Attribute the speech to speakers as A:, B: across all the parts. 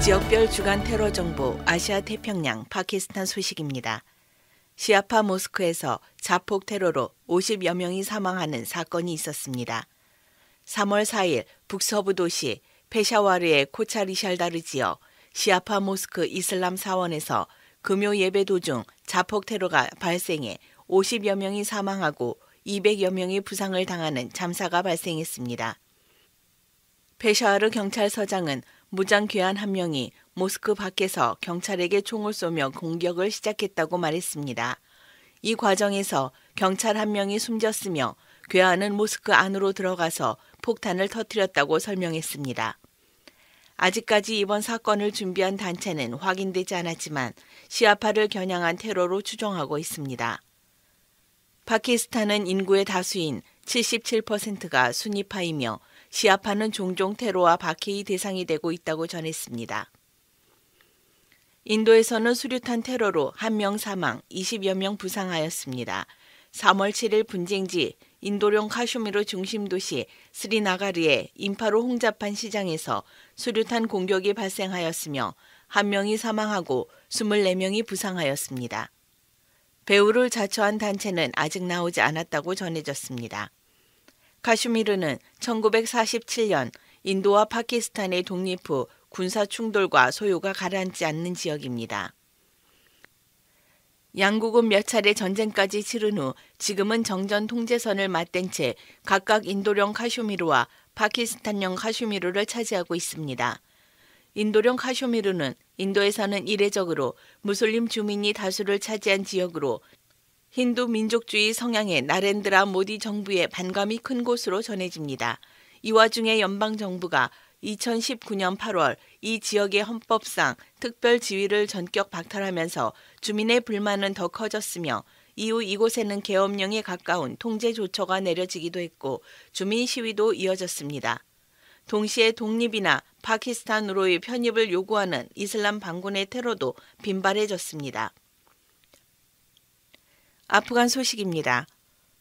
A: 지역별 주간 테러 정보 아시아 태평양 파키스탄 소식입니다. 시아파 모스크에서 자폭 테러로 50여 명이 사망하는 사건이 있었습니다. 3월 4일 북서부 도시 페샤와르의 코차리샬다르 지역 시아파 모스크 이슬람 사원에서 금요 예배 도중 자폭 테러가 발생해 50여 명이 사망하고 200여 명이 부상을 당하는 참사가 발생했습니다. 페샤와르 경찰서장은 무장 괴한 한 명이 모스크 밖에서 경찰에게 총을 쏘며 공격을 시작했다고 말했습니다. 이 과정에서 경찰 한 명이 숨졌으며 괴한은 모스크 안으로 들어가서 폭탄을 터뜨렸다고 설명했습니다. 아직까지 이번 사건을 준비한 단체는 확인되지 않았지만 시아파를 겨냥한 테러로 추정하고 있습니다. 파키스탄은 인구의 다수인 77%가 순니파이며 시아파는 종종 테러와 박해의 대상이 되고 있다고 전했습니다. 인도에서는 수류탄 테러로 1명 사망, 20여 명 부상하였습니다. 3월 7일 분쟁지 인도령 카슈미르 중심 도시 스리나가르의 임파로 홍자판 시장에서 수류탄 공격이 발생하였으며 1명이 사망하고 24명이 부상하였습니다. 배후를 자처한 단체는 아직 나오지 않았다고 전해졌습니다. 카슈미르는 1947년 인도와 파키스탄의 독립 후 군사 충돌과 소요가 가라앉지 않는 지역입니다. 양국은 몇 차례 전쟁까지 치른 후 지금은 정전 통제선을 맞댄 채 각각 인도령 카슈미르와 파키스탄령 카슈미르를 차지하고 있습니다. 인도령 카슈미르는 인도에서는 이례적으로 무슬림 주민이 다수를 차지한 지역으로 힌두 민족주의 성향의 나렌드라 모디 정부의 반감이 큰 곳으로 전해집니다. 이 와중에 연방정부가 2019년 8월 이 지역의 헌법상 특별 지위를 전격 박탈하면서 주민의 불만은 더 커졌으며 이후 이곳에는 계엄령에 가까운 통제 조처가 내려지기도 했고 주민 시위도 이어졌습니다. 동시에 독립이나 파키스탄으로의 편입을 요구하는 이슬람 반군의 테러도 빈발해졌습니다. 아프간 소식입니다.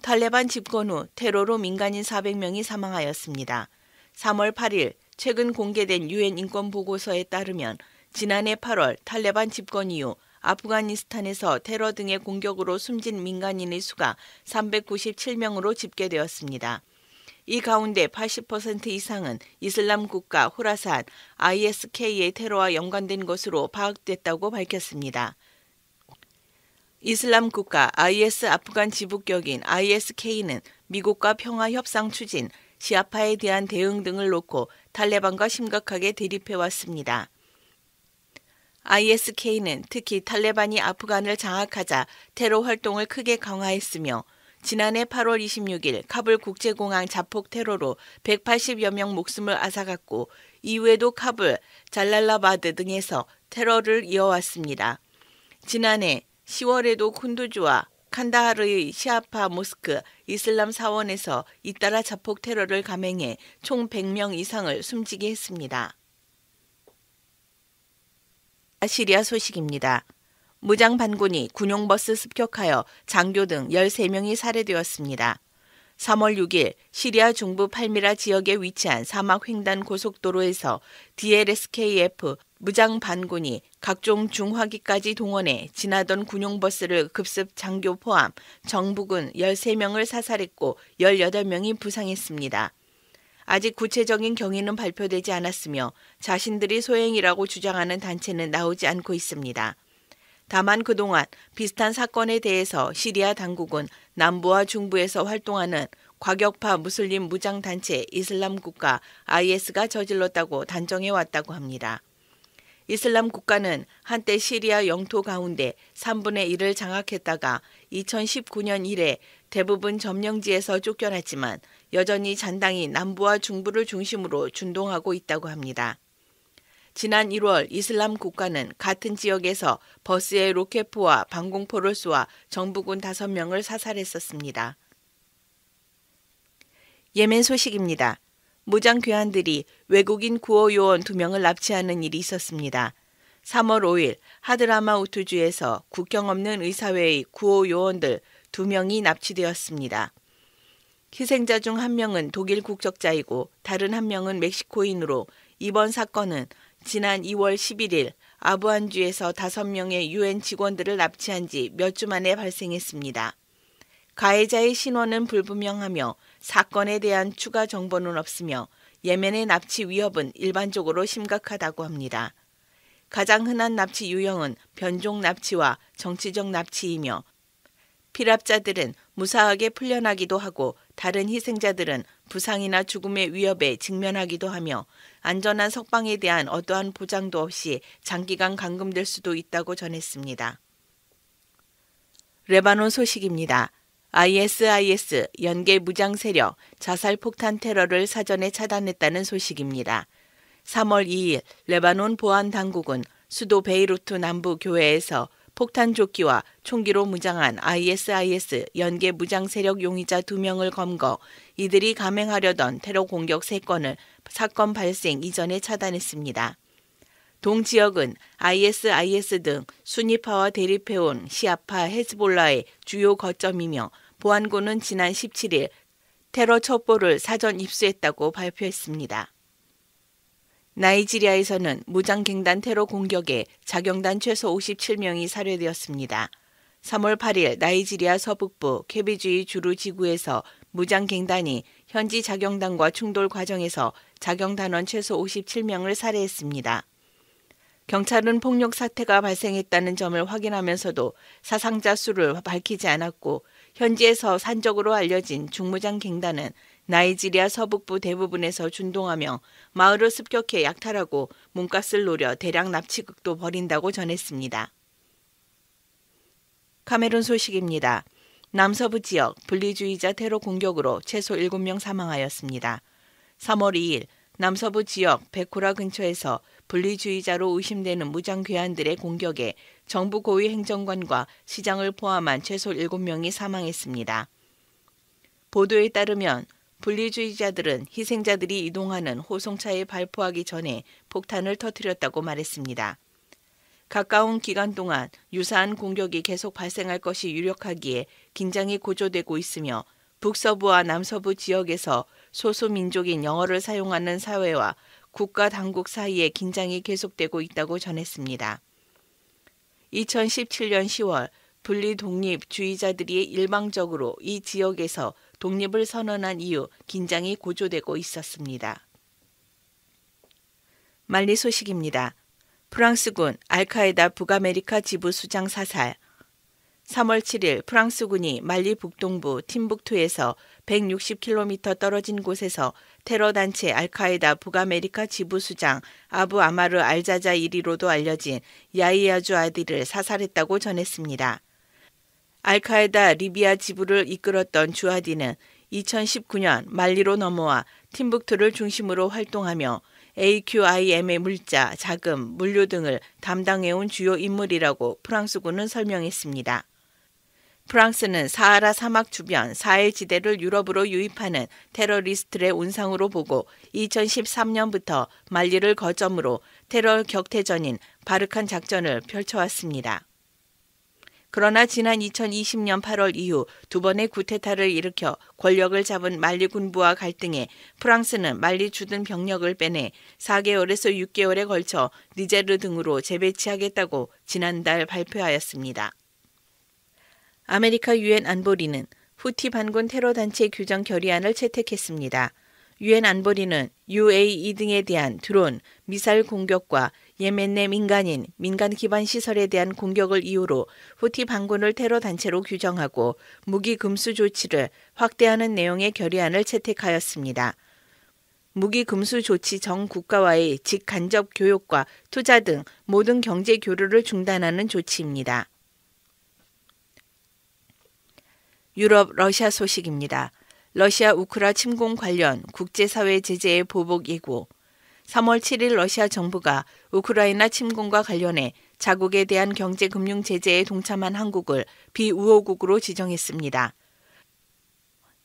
A: 탈레반 집권 후 테러로 민간인 400명이 사망하였습니다. 3월 8일 최근 공개된 유엔 인권보고서에 따르면 지난해 8월 탈레반 집권 이후 아프가니스탄에서 테러 등의 공격으로 숨진 민간인의 수가 397명으로 집계되었습니다. 이 가운데 80% 이상은 이슬람 국가 호라산 ISK의 테러와 연관된 것으로 파악됐다고 밝혔습니다. 이슬람 국가 IS 아프간 지부격인 ISK는 미국과 평화 협상 추진, 시아파에 대한 대응 등을 놓고 탈레반과 심각하게 대립해왔습니다. ISK는 특히 탈레반이 아프간을 장악하자 테러 활동을 크게 강화했으며 지난해 8월 26일 카불 국제공항 자폭 테러로 180여 명 목숨을 앗아갔고 이후에도 카불, 잘랄라바드 등에서 테러를 이어왔습니다. 지난해 10월에도 쿤두즈와 칸다하르의 시아파 모스크 이슬람 사원에서 잇따라 자폭 테러를 감행해 총 100명 이상을 숨지게 했습니다. 시리아 소식입니다. 무장 반군이 군용버스 습격하여 장교 등 13명이 살해되었습니다. 3월 6일 시리아 중부 팔미라 지역에 위치한 사막 횡단 고속도로에서 DLSKF 무장 반군이 각종 중화기까지 동원해 지나던 군용버스를 급습 장교 포함 정부군 13명을 사살했고 18명이 부상했습니다. 아직 구체적인 경위는 발표되지 않았으며 자신들이 소행이라고 주장하는 단체는 나오지 않고 있습니다. 다만 그동안 비슷한 사건에 대해서 시리아 당국은 남부와 중부에서 활동하는 과격파 무슬림 무장단체 이슬람 국가 IS가 저질렀다고 단정해왔다고 합니다. 이슬람 국가는 한때 시리아 영토 가운데 3분의 1을 장악했다가 2019년 이래 대부분 점령지에서 쫓겨났지만 여전히 잔당히 남부와 중부를 중심으로 준동하고 있다고 합니다. 지난 1월 이슬람 국가는 같은 지역에서 버스에 로켓포와 방공포를 쏘아 정부군 5명을 사살했었습니다. 예멘 소식입니다. 무장 괴한들이 외국인 구호 요원 2명을 납치하는 일이 있었습니다. 3월 5일 하드라마우트주에서 국경 없는 의사회의 구호 요원들 2명이 납치되었습니다. 희생자 중 1명은 독일 국적자이고 다른 1명은 멕시코인으로 이번 사건은 지난 2월 11일 아부한주에서 5명의 유엔 직원들을 납치한 지 몇 주 만에 발생했습니다. 가해자의 신원은 불분명하며 사건에 대한 추가 정보는 없으며 예멘의 납치 위협은 일반적으로 심각하다고 합니다. 가장 흔한 납치 유형은 변종 납치와 정치적 납치이며 피랍자들은 무사하게 풀려나기도 하고 다른 희생자들은 부상이나 죽음의 위협에 직면하기도 하며 안전한 석방에 대한 어떠한 보장도 없이 장기간 감금될 수도 있다고 전했습니다. 레바논 소식입니다. ISIS 연계 무장 세력 자살 폭탄 테러를 사전에 차단했다는 소식입니다. 3월 2일 레바논 보안 당국은 수도 베이루트 남부 교회에서 폭탄 조끼와 총기로 무장한 ISIS 연계 무장 세력 용의자 2명을 검거, 이들이 감행하려던 테러 공격 3건을 사건 발생 이전에 차단했습니다. 동지역은 ISIS 등 수니파와 대립해온 시아파 헤즈볼라의 주요 거점이며 보안군은 지난 17일 테러 첩보를 사전 입수했다고 발표했습니다. 나이지리아에서는 무장갱단 테러 공격에 자경단 최소 57명이 살해되었습니다. 3월 8일 나이지리아 서북부 케비주의 주루 지구에서 무장갱단이 현지 자경단과 충돌 과정에서 자경단원 최소 57명을 살해했습니다. 경찰은 폭력 사태가 발생했다는 점을 확인하면서도 사상자 수를 밝히지 않았고 현지에서 산적으로 알려진 중무장갱단은 나이지리아 서북부 대부분에서 준동하며 마을을 습격해 약탈하고 몸값을 노려 대량 납치극도 벌인다고 전했습니다. 카메룬 소식입니다. 남서부 지역 분리주의자 테러 공격으로 최소 7명 사망하였습니다. 3월 2일 남서부 지역 베코라 근처에서 분리주의자로 의심되는 무장괴한들의 공격에 정부 고위 행정관과 시장을 포함한 최소 7명이 사망했습니다. 보도에 따르면 분리주의자들은 희생자들이 이동하는 호송차에 발포하기 전에 폭탄을 터뜨렸다고 말했습니다. 가까운 기간 동안 유사한 공격이 계속 발생할 것이 유력하기에 긴장이 고조되고 있으며 북서부와 남서부 지역에서 소수민족인 영어를 사용하는 사회와 국가 당국 사이에 긴장이 계속되고 있다고 전했습니다. 2017년 10월 분리 독립주의자들이 일방적으로 이 지역에서 독립을 선언한 이후 긴장이 고조되고 있었습니다. 말리 소식입니다. 프랑스군 알카에다 북아메리카 지부 수장 사살. 3월 7일 프랑스군이 말리 북동부 팀북투에서 160km 떨어진 곳에서 테러단체 알카에다 북아메리카 지부 수장 아부 아마르 알자자이리로도 알려진 야히야 주아디를 사살했다고 전했습니다. 알카에다 리비아 지부를 이끌었던 주아디는 2019년 말리로 넘어와 팀북투를 중심으로 활동하며 AQIM의 물자, 자금, 물류 등을 담당해온 주요 인물이라고 프랑스군은 설명했습니다. 프랑스는 사하라 사막 주변 사헬 지대를 유럽으로 유입하는 테러리스트의 온상으로 보고 2013년부터 말리를 거점으로 테러 격퇴전인 바르칸 작전을 펼쳐왔습니다. 그러나 지난 2020년 8월 이후 2번의 쿠데타를 일으켜 권력을 잡은 말리 군부와 갈등해 프랑스는 말리 주둔 병력을 빼내 4개월에서 6개월에 걸쳐 니제르 등으로 재배치하겠다고 지난달 발표하였습니다. 아메리카 유엔 안보리는 후티 반군 테러단체 규정 결의안을 채택했습니다. 유엔 안보리는 UAE 등에 대한 드론, 미사일 공격과 예멘 내 민간 기반 시설에 대한 공격을 이유로 후티 반군을 테러단체로 규정하고 무기 금수 조치를 확대하는 내용의 결의안을 채택하였습니다. 무기 금수 조치 전 국가와의 직간접 교육과 투자 등 모든 경제 교류를 중단하는 조치입니다. 유럽 러시아 소식입니다. 러시아 우크라 침공 관련 국제사회 제재의 보복 예고. 3월 7일 러시아 정부가 우크라이나 침공과 관련해 자국에 대한 경제금융 제재에 동참한 한국을 비우호국으로 지정했습니다.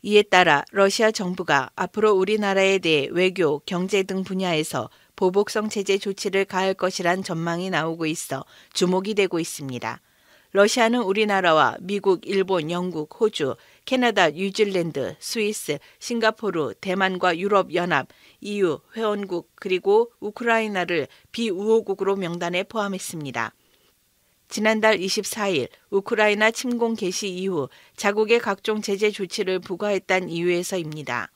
A: 이에 따라 러시아 정부가 앞으로 우리나라에 대해 외교, 경제 등 분야에서 보복성 제재 조치를 가할 것이란 전망이 나오고 있어 주목이 되고 있습니다. 러시아는 우리나라와 미국, 일본, 영국, 호주, 캐나다, 뉴질랜드, 스위스, 싱가포르, 대만과 유럽연합, EU 회원국 그리고 우크라이나를 비우호국으로 명단에 포함했습니다. 지난달 24일 우크라이나 침공 개시 이후 자국에 각종 제재 조치를 부과했다는 이유에서입니다.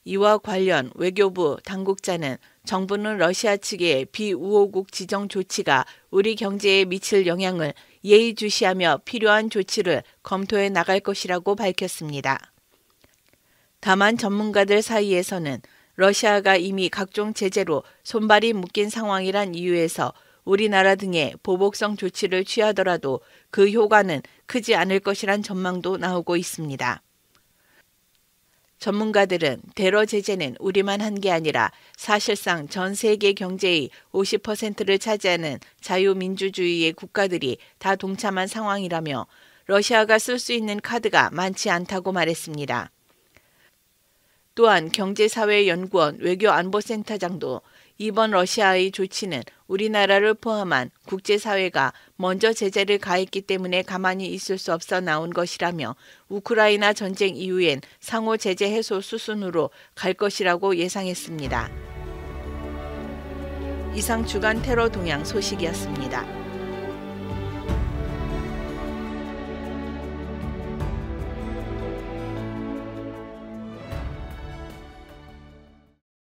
A: 이와 관련 외교부 당국자는 정부는 러시아 측의 비우호국 지정 조치가 우리 경제에 미칠 영향을 예의주시하며 필요한 조치를 검토해 나갈 것이라고 밝혔습니다. 다만 전문가들 사이에서는 러시아가 이미 각종 제재로 손발이 묶인 상황이란 이유에서 우리나라 등의 보복성 조치를 취하더라도 그 효과는 크지 않을 것이란 전망도 나오고 있습니다. 전문가들은 테러 제재는 우리만 한 게 아니라 사실상 전 세계 경제의 50%를 차지하는 자유민주주의의 국가들이 다 동참한 상황이라며 러시아가 쓸 수 있는 카드가 많지 않다고 말했습니다. 또한 경제사회연구원 외교안보센터장도 이번 러시아의 조치는 우리나라를 포함한 국제사회가 먼저 제재를 가했기 때문에 가만히 있을 수 없어 나온 것이라며 우크라이나 전쟁 이후엔 상호 제재 해소 수순으로 갈 것이라고 예상했습니다. 이상 주간 테러 동향 소식이었습니다.